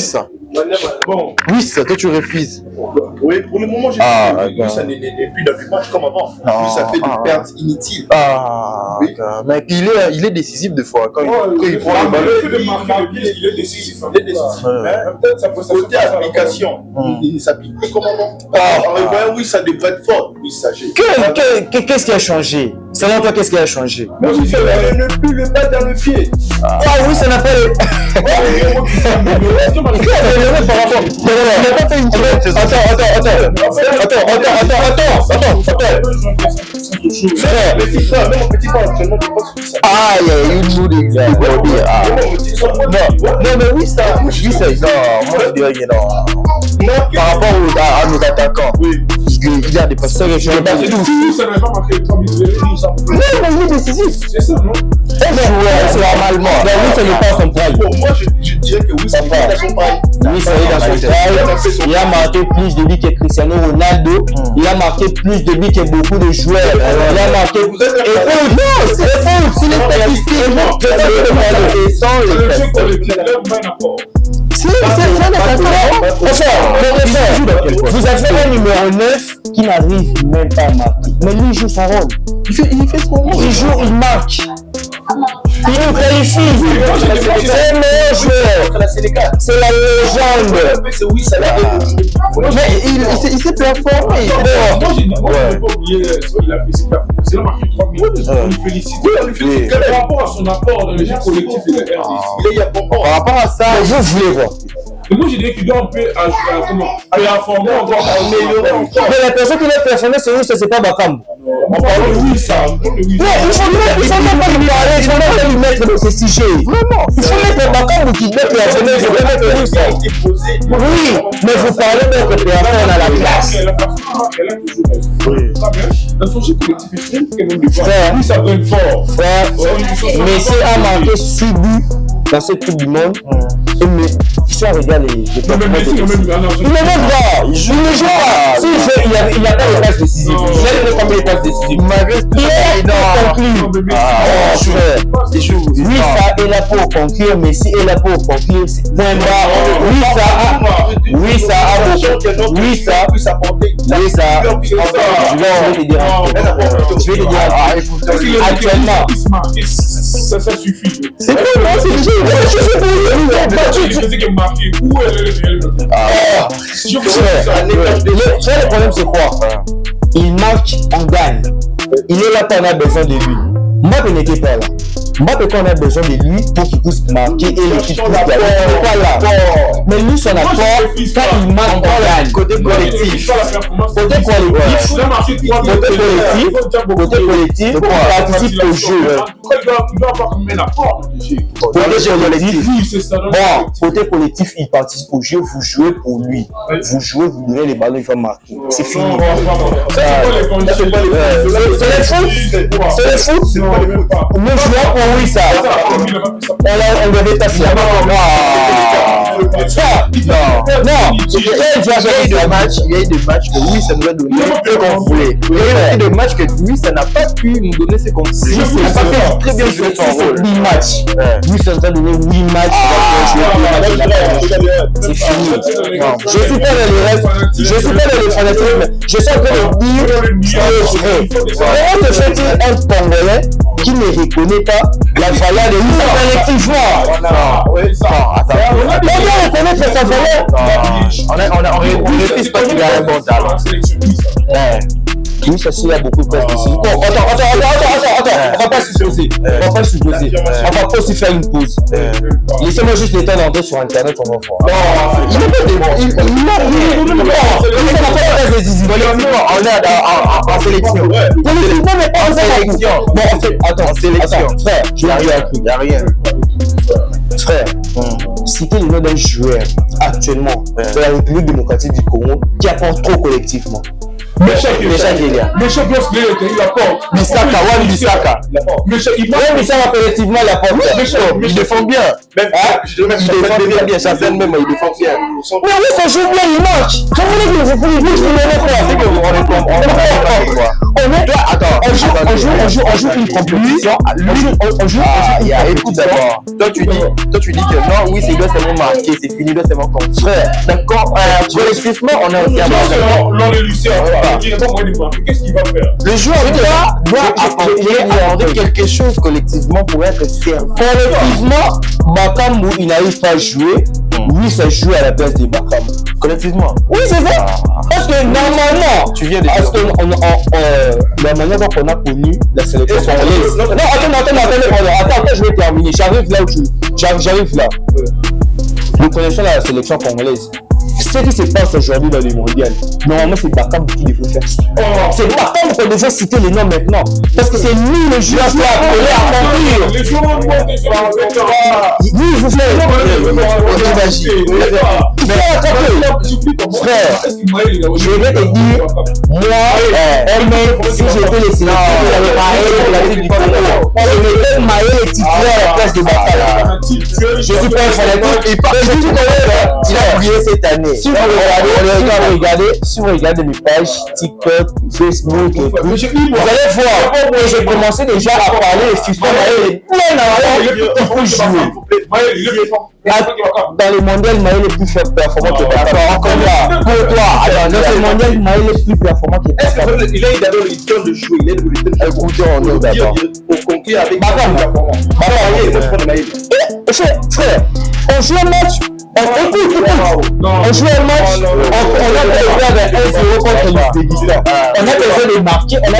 Ça. Bon. Oui, ça, toi tu refuses. Oui, pour le moment, j'ai ça n'est plus dans le match comme avant. Ça fait des pertes inutiles. Oui. Mais il est décisif des fois. Quand il prend le ballon, il est décisif. Peut-être ça peut côté application. Il ne s'applique plus comme avant. Oui, ça devrait être fort. Oui, ça j'ai. Qu'est-ce qui a changé? Selon toi, qu'est-ce qui a changé? Mais il ne plus le battre dans le pied. Oui, ça n'a pas. Il n'a pas fait une chose. Il y a une mood non, mais oui, ça. Non, moi je dirais que non. Par rapport à nos attaquants, il y a des passeurs et je ne sais pas tout. Ça n'avait pas marqué les 3 minutes. Non, mais il est décisif. C'est ça, non? C'est normalement. Mais oui, ça n'est pas son prime. Bon, moi je dirais que oui, c'est pas son prime. Oui, ça est dans son prime. Il a marqué plus de buts que Cristiano Ronaldo. Il a marqué plus de buts que beaucoup de joueurs. Il a marqué. Écoute, non, c'est faux. C'est les statistiques. Je sais que les sans c'est un attaquant. Vous avez un numéro 9 qui n'arrive même pas à marquer. Mais lui, il joue son rôle. Il fait son rôle. Il joue, il marque. Il nous qualifie. C'est le meilleur joueur. C'est la légende. Oui, ça l'a mais il s'est performé. Moi, j'ai pas oublié ce qu'il a fait. C'est là marqué 3 minutes. On lui félicite. Par rapport à son apport dans les jeux collectifs et les RDC. Par rapport à ça, je voulais voir. Et moi, j'ai dit qu'il doit un peu performer encore, améliorer encore. Mais la personne qui l'a performé, c'est lui, c'est pas Bakam. On parle de oui, ça. Non, il faut même pas lui parler, il faut même pas lui mettre dans ses sujets. Vraiment. Il faut mettre Bakam qui doit performer, il faut mettre lui ça. Oui, mais vous parlez même que personne à la place. Elle a toujours raison. Très bien. Dans son jeu collectif, il faut qu'elle me dise. Oui, ça donne fort. Messi a marqué 6 buts dans cette Coupe du Monde. Mais si on regarde les Messi, il ne joue pas. Il n'y a pas de passe décisive. Je vais combien de passes décisives. Oui, ça est là pour conclure. Messi est là pour conclure. Point barre. Oui, ça a beaucoup. Oui, ça. Je vais te dire. Actuellement. Ça suffit. C'est bon, c'est déjà. Je sais qu'elle marqué. Où elle est le problème, c'est quoi? Il marque, on gagne. Il est là quand on a besoin de lui. Mbappé n'était pas là. Mbappé, quand on a besoin de lui pour qu'il puisse marquer et l'équipe puisse gagner, il n'est pas là. Mais lui, son apport, quand il marque, on gagne. Côté collectif, il participe au jeu. Côté collectif, il participe au jeu, vous jouez pour lui. Vous jouez, vous donnez les ballons, il va marquer. C'est fini. C'est le foot. Nous jouons pour oui, ça. On devait tasser. Non. Il y a eu des matchs que oui, ça nous a donné ce qu'on voulait. Il y a eu des matchs que oui, ça n'a pas pu nous donner ce qu'on voulait. Il n'a pas fait très bien jouer son rôle. 8 matchs. Oui, ça nous a donné 8 matchs. C'est fini. Je ne suis pas dans les restes. Je ne suis pas dans les fanatismes. Je suis en train de dire ce que je veux. Comment se fait-il un Congolais qui ne reconnaît pas la valeur de lui collectivement? On doit reconnaître sa valeur. On ne refuse pas qu'il a un bon talent. Oui, ça c'est, il y a beaucoup de place ici. Bon, attends, on va pas supposer. On va pas aussi faire une pause. Laissez-moi juste le temps d'entrer sur internet, on va voir. Non, il n'a pas on est en sélection. Politiquement, mais pas en sélection. Bon, attends, en sélection. Frère, il n'y a rien. Frère, citez le nom d'un joueur actuellement de la République démocratique du Congo qui apporte trop collectivement. Méchec, il apporte. Bissaka. Bissaka collectivement, il apporte. Il défend bien. Il défend très bien, Chazen même, il défend bien. Mais oui, ça joue bien, il marche. Ça veut dire que c'est pour les bouches, on joue une compétition. Écoute d'abord. Toi, tu dis que non, oui, c'est doit seulement marquer, c'est fini, doit seulement contre. Frère, d'accord, collectivement, on a aussi l'on est Lucien, qu'est-ce qu'il va faire? le joueur doit apporter quelque chose collectivement pour être servi. Collectivement, Bakambu, il n'arrive pas à jouer. Lui, ça joue à la place de Bakambu. Collectivement. Oui, c'est ça. Parce que normalement, Tu viens de parce que la manière dont on a connu la sélection congolaise. Non, attends, je vais terminer. J'arrive là où j'arrive là. Nous connaissons la sélection congolaise. Ce qui se passe aujourd'hui dans les mondiales, normalement c'est Bakambu qui devait faire ça. C'est Bakambu qu'on devait citer les noms maintenant. Parce que c'est lui le joueur qui a appelé à conclure. Les joueurs ont Oui, je vous fais. Frère, je vais te dire, moi, si j'étais les sélections, j'avais Maël titulaire à la place de Bakambu. Je suis pas un fanatique. Il a brillé cette année. Si vous regardez mes pages TikTok, Facebook et tout, vous allez voir que j'ai commencé déjà à parler de Fiston Maël est plein à pour jouer. Dans les mondiales, Maël est plus performant que Bakambu. Encore là, pour toi, dans les mondiales, Maël est plus performant que Bakambu. Il a d'abord le temps de jouer, il a le temps de Écoutons-nous pour conclure avec Bakambu. Frère, on joue un match. Écoute, on joue un match, on a besoin de 1-0 contre l'Ouzbékistan. On a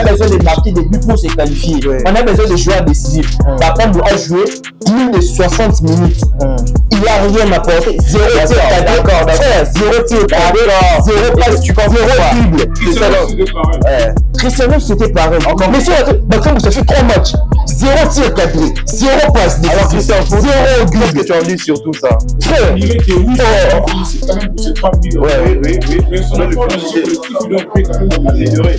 besoin de marquer des buts pour se qualifier. On a besoin de joueurs décisifs. Bakambu a joué plus de 60 minutes. Il n'a rien apporté. 0 tir cadré. 0 tir cadré. 0 passe, 0 dribble. Cristiano, c'était pareil. Mais si Bakambu, ça fait 3 matchs. 0 tir cadré. 0 passe. 0 dribble. Qu'est-ce que tu en dis sur tout ça? Frère, c'est quand même poussé 3 000 €. Mais son effort dans le collectif, il doit être quand même amélioré.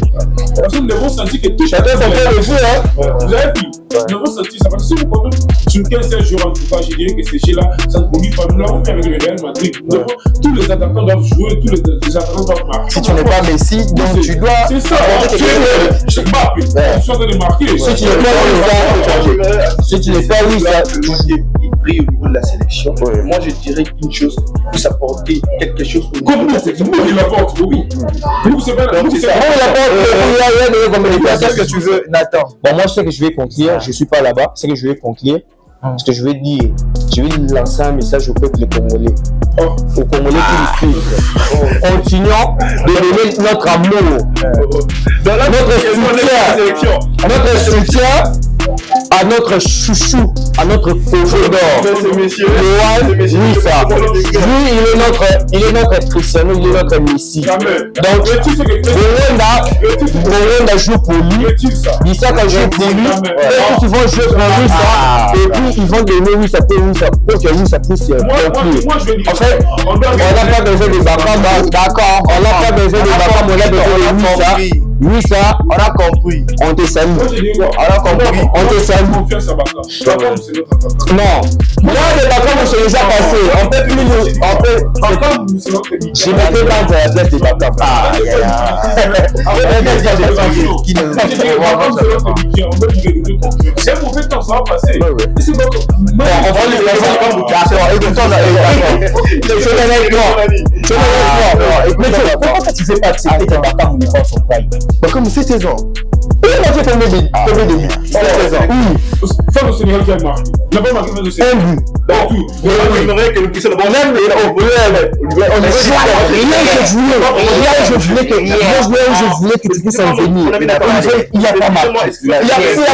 Parce que nous avons senti que tout chacun son point de vue, hein. Vous avez vu, nous avons senti ça. Parce que si vous comptez sur 15 jours en tout cas, je dirais que ces jeux-là, ça ne produit pas. Nous l'avons fait avec le Real Madrid. Tous les attaquants doivent jouer, tous les attaquants doivent marquer. Si tu n'es pas Messi, donc tu dois. C'est ça. Je sais pas, tu sois en train de marquer. Si tu n'es pas oui, ça. Il brille au niveau de la sélection. Moi, je dirais qu'une chose, puisse apporter quelque chose. Comme nous, c'est nous qui l'apporte, oui. Nous, c'est pas la Qu'est-ce que tu veux, Nathan? Bon, moi, ce que je vais conclure, je ne suis pas là-bas, ce que je vais conclure, ce que je vais dire, je vais lancer un message au peuple congolais. Aux Congolais qui nous suivent. Continuons de donner notre amour, notre soutien à notre chouchou, à notre pauvre d'or. Loan Wissa. Lui, il est notre Cristiano, il est notre Messi. Donc, Rwanda joue pour lui. Wissa joue pour lui. Ils vont jouer pour Wissa. Et puis, ils vont donner Wissa pour que Wissa puisse conclure. En fait, on n'a pas besoin de Bakambu. D'accord. On n'a pas besoin de Bakambu, on a besoin de Wissa. Wissa, on a compris. On te salue. On a compris. On te salue. Non. Moi, le Bakambu, c'est déjà passé. On peut plus nous. Je mettais dans la place de Bakambu. C'est un mauvais temps, ça va passer. On va lui passer. D'accord, écoute-moi. Pourquoi tu fais pas accepter que Bakambu n'est pas son prime? Bakambu, c'est 16 ans. Il a fait combien de buts? 16 ans. Faire le Sénégal qui a marqué. Il n'a pas marqué même le Sénégal. Un but. J'aimerais que nous puissions Rien je voulais que tu puisses en venir. Il n'y a pas marqué. Il a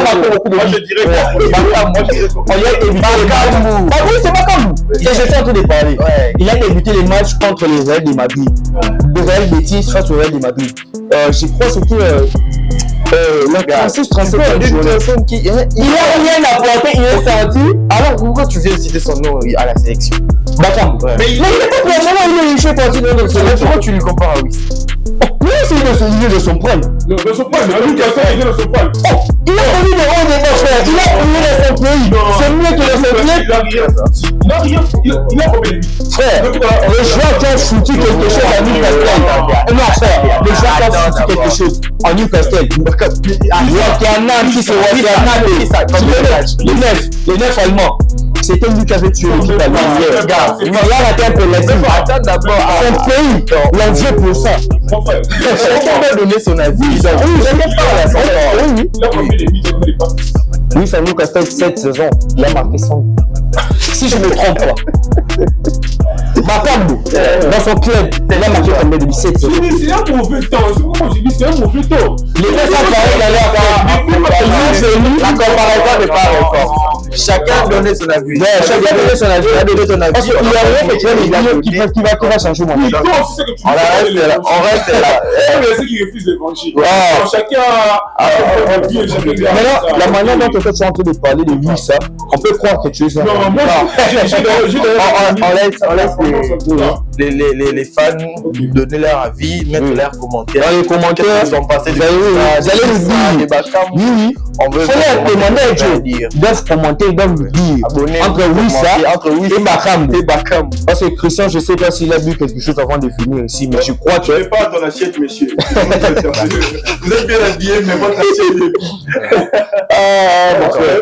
marqué beaucoup de buts. Moi, je dirais On lui a débuté les matchs. Ah oui, c'est Bakambu. Et je suis en train de parler. Il a débuté les matchs contre les Real de Madrid. Le Real Betis face au Real de Madrid. Je crois que c'était la 36-37 personne qui il a rien apporté, il est sorti. Alors pourquoi tu viens de citer son nom à la sélection? Bakambu. Mais il n'est pas personnellement, il est parti dans notre sélection. Pourquoi tu lui compares à Wissa? Oui, c'est il est de son prime. Non, de son prime, Newcastle, il est de son prime. Il a connu de haut niveau, frère. Il a connu dans son pays. C'est mieux que dans son pays. Il a rien. Il a combien de buts? Frère, les joueurs qui ont foutu quelque chose à Newcastle. Non, frère, les joueurs qui ont foutu quelque chose en Newcastle. Les 9 Allemands. C'était lui qui avait tué l'équipe allemande. Regarde, il a raté un penalty. Attends d'abord. Son pays, l'enjeu pour ça. Mon frère, Chacun va donner son avis. Oui, il a combien de buts? Il a combien de passes? Oui, c'est Newcastle cette saison. Il a marqué 100. Si je ne me trompe pas. Bakambu, dans son club, il a marqué combien de buts cette saison? C'est un mauvais temps. C'est pourquoi j'ai dit c'est un mauvais temps. Les deux sont pareils la comparaison n'est pas réforme. Chacun donnait son avis. Chacun donnait son avis. Parce qu'il y a rien qui va changer mon Oui, temps. toi aussi, c'est que tu On reste là. C'est qui refuse l'évangile. Wow. Chacun a Maintenant, la manière dont tu es en train de parler de lui, ça, on peut croire que tu es ça. Non, moi, On laisse les fans donner leur avis, mettre leurs commentaires. Dans les commentaires, ils sont passés vous allez nous dire. Oui. On veut demander à Dieu. Ils doivent commenter, ils doivent nous dire. Entre Wissa et Bakam. Parce que Christian, je ne sais pas s'il a bu quelque chose avant de finir ici, mais je crois que. Je n'ai pas dans l'assiette, monsieur. Vous êtes bien habillé, mais votre assiette est. Ah, mon frère.